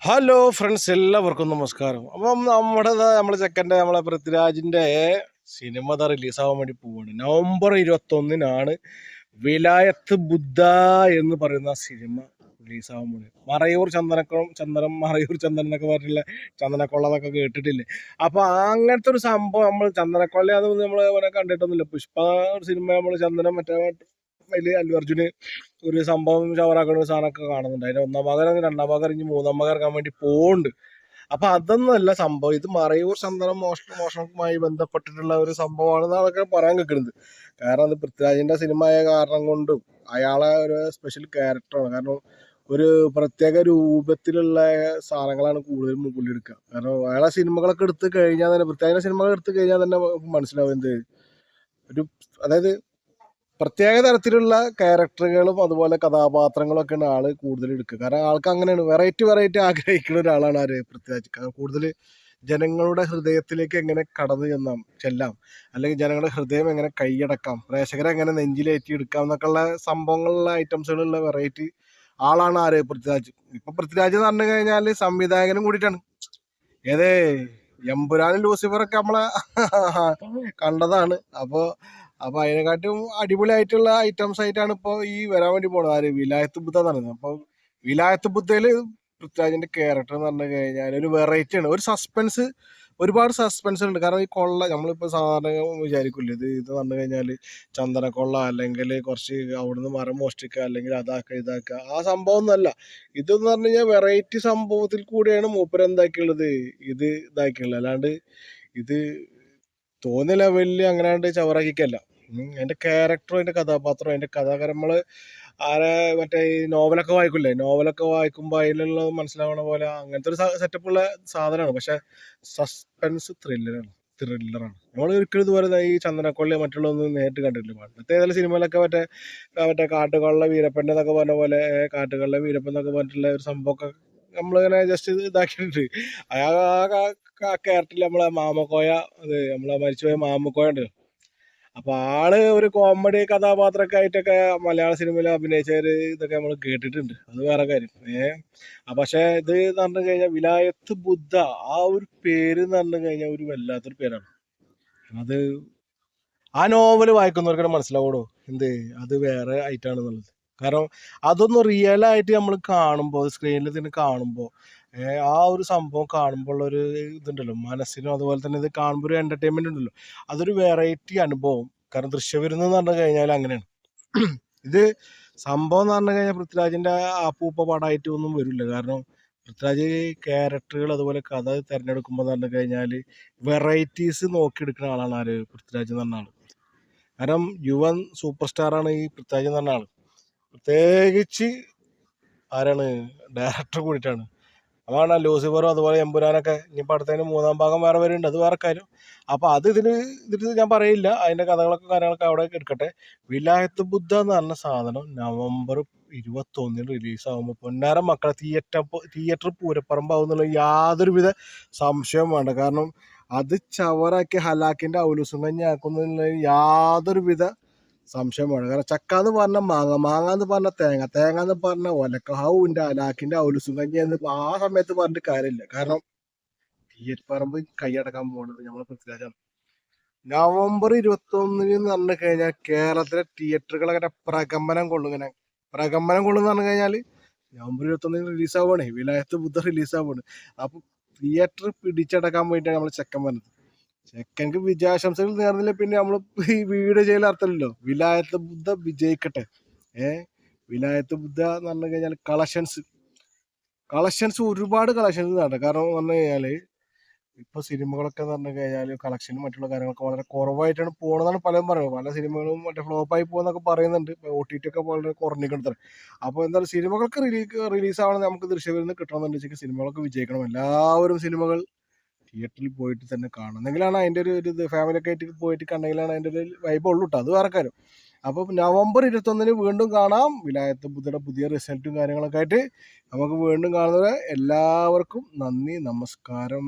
Hello friends, എല്ലാവർക്കും നമസ്കാരം. അപ്പം നമ്മളെ ചെക്കൻ്റെ നമ്മളെ പൃഥ്വിരാജിൻ്റെ സിനിമ റിലീസാവാൻ വേണ്ടി പോവുകയാണ്. നവംബർ 21-നാണ് വിലായത്ത് ബുദ്ധ എന്ന് പറയുന്ന സിനിമ റിലീസാവാൻ പോകുന്നത്. മറയൂർ ചന്ദനം എന്നൊക്കെ പറഞ്ഞിട്ടുള്ള ചന്ദനക്കൊള്ള എന്നൊക്കെ കേട്ടിട്ടില്ലേ? അപ്പോൾ അങ്ങനത്തെ ഒരു സംഭവം നമ്മൾ ചന്ദനക്കൊള്ള അതൊന്നും നമ്മൾ കണ്ടിട്ടൊന്നുമില്ല. പുഷ്പ ഒരു സിനിമ നമ്മൾ ചന്ദനം മറ്റേ അതിൽ അല്ലു അർജുന് ഒരു സംഭവം ഷവറാക്കുന്ന ഒരു സാധനമൊക്കെ കാണുന്നുണ്ട്. അതിന്റെ ഒന്നാം ഭാഗം രണ്ടാം ഭാഗം ഇറങ്ങി മൂന്നാം ഭാഗം ഇറങ്ങാൻ വേണ്ടി പോകുന്നുണ്ട്. അപ്പൊ അതൊന്നുമല്ല സംഭവം. ഇത് മറയൂർ ചന്ദനം മോഷണവുമായി ബന്ധപ്പെട്ടിട്ടുള്ള ഒരു സംഭവമാണെന്നാണ് പറയാൻ കേൾക്കുന്നത്. കാരണം അത് പൃഥ്വിരാജിന്റെ സിനിമ ആയ കാരണം കൊണ്ടും അയാളെ ഒരു സ്പെഷ്യൽ ക്യാരക്ടറാണ്. കാരണം ഒരു പ്രത്യേക രൂപത്തിലുള്ള സാധനങ്ങളാണ് കൂടുതലും പുള്ളി എടുക്കുക. കാരണം അയാളെ സിനിമകളൊക്കെ എടുത്തു കഴിഞ്ഞാൽ തന്നെ പൃഥ്വിരാജിന്റെ സിനിമകൾ എടുത്തു കഴിഞ്ഞാൽ തന്നെ മനസ്സിലാവും എന്ത് ഒരു, അതായത് പ്രത്യേക തരത്തിലുള്ള ക്യാരക്ടറുകളും അതുപോലെ കഥാപാത്രങ്ങളും ഒക്കെയാണ് ആള് കൂടുതൽ എടുക്കുക. കാരണം ആൾക്ക് അങ്ങനെയാണ് വെറൈറ്റി ആഗ്രഹിക്കുന്ന ഒരാളാണ് ആര്, പൃഥ്വിരാജ്. കൂടുതൽ ജനങ്ങളുടെ ഹൃദയത്തിലേക്ക് എങ്ങനെ കടന്നു ചെല്ലാം, അല്ലെങ്കിൽ ജനങ്ങളുടെ ഹൃദയം എങ്ങനെ കൈയടക്കാം, പ്രേക്ഷകരെ എങ്ങനെ നെഞ്ചിലേറ്റി എടുക്കാം എന്നൊക്കെയുള്ള സംഭവങ്ങളുള്ള ഐറ്റംസുകളുള്ള വെറൈറ്റി ആളാണ് ആര്, പൃഥ്വിരാജ്. ഇപ്പൊ പൃഥ്വിരാജ് എന്ന് പറഞ്ഞു കഴിഞ്ഞാൽ സംവിധായകനും കൂടിയിട്ടാണ്. ഏതേ എമ്പുരാനും ലൂസിഫറൊക്കെ നമ്മളെ കണ്ടതാണ്. അപ്പൊ അതിനെക്കാട്ടും അടിപൊളിയായിട്ടുള്ള ഐറ്റംസ് ആയിട്ടാണ് ഇപ്പൊ ഈ വരാൻ വേണ്ടി പോണത്. ആര്, വിലായത്ത് ബുദ്ധ എന്ന് പറയുന്നത്. അപ്പൊ വിലായത്ത് ബുദ്ധയില് പൃഥ്വിരാജിന്റെ ക്യാരക്ടർ എന്ന് പറഞ്ഞു കഴിഞ്ഞാൽ ഒരു വെറൈറ്റി ആണ്, ഒരു സസ്പെൻസ്, ഒരുപാട് സസ്പെൻസ് ഉണ്ട്. കാരണം ഈ കൊള്ള നമ്മളിപ്പോ സാധാരണ വിചാരിക്കില്ല, ഇത് പറഞ്ഞു കഴിഞ്ഞാല് ചന്ദനക്കൊള്ള അല്ലെങ്കിൽ കുറച്ച് അവിടുന്ന് മരം മോഷ്ടിക്കുക അല്ലെങ്കിൽ ഇതാക്കുക ആ സംഭവം ഒന്നല്ല. ഇതെന്ന് പറഞ്ഞു കഴിഞ്ഞാൽ വെറൈറ്റി സംഭവത്തിൽ കൂടിയാണ് മൂപ്പര് എന്താക്കിയുള്ളത്, ഇത് ഇതാക്കിയുള്ളത്. അല്ലാണ്ട് ഇത് തോന്നിയ ലെവലിൽ അങ്ങനെയാണ്ട് ചവറാക്കിക്കല്ല. അതിന്റെ ക്യാരക്ടറും അതിന്റെ കഥാപാത്രവും അതിന്റെ കഥാകാരൻ നമ്മള് ആരെ മറ്റേ ഈ നോവലൊക്കെ വായിക്കില്ലേ, നോവലൊക്കെ വായിക്കുമ്പോൾ അതിലുള്ളത് മനസ്സിലാവണ പോലെ അങ്ങനത്തെ ഒരു സെറ്റപ്പുള്ള സാധനമാണ്. പക്ഷെ സസ്പെൻസ് ത്രില്ലറാണ്. നമ്മൾ ഒരിക്കലും ഇതുപോലെ ഈ ചന്ദനക്കൊള്ളി മറ്റുള്ളതൊന്നും നേരിട്ട് കണ്ടിട്ടില്ല. മറ്റേ ഏതെങ്കിലും സിനിമയിലൊക്കെ മറ്റേ കാട്ടുകൊള്ള വീരപ്പൻ്റെ എന്നൊക്കെ പറഞ്ഞ പോലെ കാട്ടുകൊള്ള വീരപ്പൻ എന്നൊക്കെ പറഞ്ഞിട്ടുള്ള ഒരു സംഭവമൊക്കെ നമ്മളിങ്ങനെ ജസ്റ്റ് ഇതാക്കിയിട്ടുണ്ട്. ആ ക്യാരക്ടറിൽ നമ്മളെ മാമക്കോയ, അത് നമ്മളെ മരിച്ചുപോയ മാമക്കോയ ഉണ്ട്. അപ്പൊ ആള് ഒരു കോമഡി കഥാപാത്രമൊക്കെ ആയിട്ടൊക്കെ മലയാള സിനിമയിൽ അഭിനയിച്ചവര് ഇതൊക്കെ നമ്മൾ കേട്ടിട്ടുണ്ട്. അത് വേറെ കാര്യം. പക്ഷെ ഇത് എന്ന് പറഞ്ഞു കഴിഞ്ഞാൽ വിലായത്ത് ബുദ്ധ ആ ഒരു പേര് എന്ന് പറഞ്ഞു കഴിഞ്ഞാൽ ഒരു വല്ലാത്തൊരു പേരാണ്. അത് ആ നോവൽ വായിക്കുന്നവർക്കാണ് മനസ്സിലാവൂടോ എന്ത് അത് വേറെ ആയിട്ടാണെന്നുള്ളത്. കാരണം അതൊന്നും റിയൽ ആയിട്ട് നമ്മൾ കാണുമ്പോൾ സ്ക്രീനിൽ തന്നെ കാണുമ്പോൾ ആ ഒരു സംഭവം കാണുമ്പോൾ ഒരു ഇതുണ്ടല്ലോ മനസ്സിനും, അതുപോലെ തന്നെ ഇത് കാണുമ്പോൾ ഒരു എന്റർടൈൻമെന്റ് ഉണ്ടല്ലോ, അതൊരു വെറൈറ്റി അനുഭവം. കാരണം ദൃശ്യവിരുന്ന് എന്ന് പറഞ്ഞു കഴിഞ്ഞാൽ അങ്ങനെയാണ്. ഇത് സംഭവം എന്ന് പറഞ്ഞു കഴിഞ്ഞാൽ പൃഥ്വിരാജിന്റെ അപ്പൂപ്പ പടമായിട്ട് ഒന്നും വരില്ല. കാരണം പൃഥ്വിരാജ് ക്യാരക്ടറുകൾ അതുപോലെ കഥ തിരഞ്ഞെടുക്കുമ്പോൾ എന്ന് പറഞ്ഞു കഴിഞ്ഞാൽ വെറൈറ്റീസ് നോക്കിയെടുക്കുന്ന ആളാണ് ആര്, പൃഥ്വിരാജ് എന്ന് പറഞ്ഞ ആള്. കാരണം യുവൻ സൂപ്പർ സ്റ്റാറാണ് ഈ പൃഥ്വിരാജ് എന്ന് പറഞ്ഞ ആള്. പ്രത്യേകിച്ച് ആരാണ്, ഡയറക്ടർ കൂടിയിട്ടാണ്. അതാണ് ലൂസിഫറും അതുപോലെ എമ്പുരാനൊക്കെ. ഇനിയിപ്പോൾ അടുത്തതിന് മൂന്നാം ഭാഗം വേറെ വരുന്നുണ്ട്, അത് വേറെ കാര്യം. അപ്പോൾ അത് ഇതിന് ഞാൻ പറയില്ല, അതിൻ്റെ കഥകളൊക്കെ കാര്യങ്ങളൊക്കെ അവിടെ എടുക്കട്ടെ. വിലായത്ത് ബുദ്ധ എന്ന് പറഞ്ഞ സാധനം നവംബർ 21 റിലീസാകുമ്പോൾ പൊന്നാരം മക്കളെ തിയേറ്റർ പൂരപ്പറമ്പാവും എന്നുള്ള യാതൊരുവിധ സംശയവും വേണ്ട. കാരണം അത് ചവറാക്കി ഹലാക്കിൻ്റെ ഔലൂസും കഞ്ഞി ആക്കുന്നതിനുള്ള യാതൊരുവിധ സംശയം വേണം. കാരണം ചക്ക എന്ന് പറഞ്ഞ മാങ്ങ, മാങ്ങ എന്ന് പറഞ്ഞ തേങ്ങ, തേങ്ങ എന്ന് പറഞ്ഞ ഒലക്ക, ഹൗൻ്റെ അലാക്കിൻ്റെ ഔലുസും കഞ്ഞി എന്ന് ആ സമയത്ത് പറഞ്ഞിട്ട് കാര്യമില്ല. കാരണം തിയേറ്റർ പറമ്പ് കൈയടക്കാൻ പോകുന്നത് നമ്മളെ പൃഥ്വിരാജാണ്. നവംബർ 21 എന്ന് പറഞ്ഞു കഴിഞ്ഞാൽ കേരളത്തിലെ തിയേറ്ററുകൾ അങ്ങനെ പ്രകമ്പനം കൊള്ളും. പ്രകമ്പനം കൊള്ളും എന്ന് പറഞ്ഞു കഴിഞ്ഞാൽ നവംബർ 21 റിലീസാവാണ്, വിലായത്ത് ബുദ്ധ റിലീസാവാണ്. അപ്പൊ തിയേറ്റർ പിടിച്ചടക്കാൻ വേണ്ടിയിട്ടാണ് നമ്മൾ ചെക്കൻ പറഞ്ഞത്. ചെക്കൻക്ക് വിജയാശംസകൾ നേർന്നില്ല പിന്നെ നമ്മൾ ഈ വീഡിയോ ചെയ്യൽ അർത്ഥമില്ലല്ലോ. വിലായത്ത് ബുദ്ധ വിജയിക്കട്ടെ. വിലായത്ത് ബുദ്ധ എന്ന് പറഞ്ഞു കഴിഞ്ഞാൽ കളക്ഷൻസ് ഒരുപാട് കളക്ഷൻസ് നടക്കും. കാരണം എന്ന് പറഞ്ഞു കഴിഞ്ഞാൽ ഇപ്പൊ സിനിമകളൊക്കെ എന്ന് പറഞ്ഞു കഴിഞ്ഞാൽ കളക്ഷനും മറ്റുള്ള കാര്യങ്ങളൊക്കെ വളരെ കുറവായിട്ടാണ് പോകണമെന്നാണ് പലരും പറയുന്നത്. പല സിനിമകളും മറ്റേ ഫ്ലോപ്പായി പോകുന്നൊക്കെ പറയുന്നുണ്ട്. OTT ഒക്കെ വളരെ കുറഞ്ഞിട്ടുണ്ട്. അപ്പോൾ എന്തായാലും സിനിമകൾക്ക് റിലീസാവണം, നമുക്ക് ദൃശ്യവിരുന്ന് കിട്ടണമെന്നുണ്ടെങ്കിൽ സിനിമകളൊക്കെ വിജയിക്കണം. എല്ലാവരും സിനിമകൾ തിയേറ്ററിൽ പോയിട്ട് തന്നെ കാണണം. എന്നെങ്കിലാണ് അതിൻ്റെ ഒരു ഇത് ഫാമിലിയൊക്കെ ആയിട്ട് പോയിട്ട് കണ്ടെങ്കിലാണ് അതിൻ്റെ ഒരു വൈബ് ഉള്ളൂ കേട്ടോ. അത് വേറെ കാര്യം. അപ്പം നവംബർ 21 വീണ്ടും കാണാം. വിലായത്ത് ബുദ്ധയുടെ പുതിയ റിസൾട്ടും കാര്യങ്ങളൊക്കെ ആയിട്ട് നമുക്ക് വീണ്ടും കാണുന്നത്. എല്ലാവർക്കും നന്ദി, നമസ്കാരം.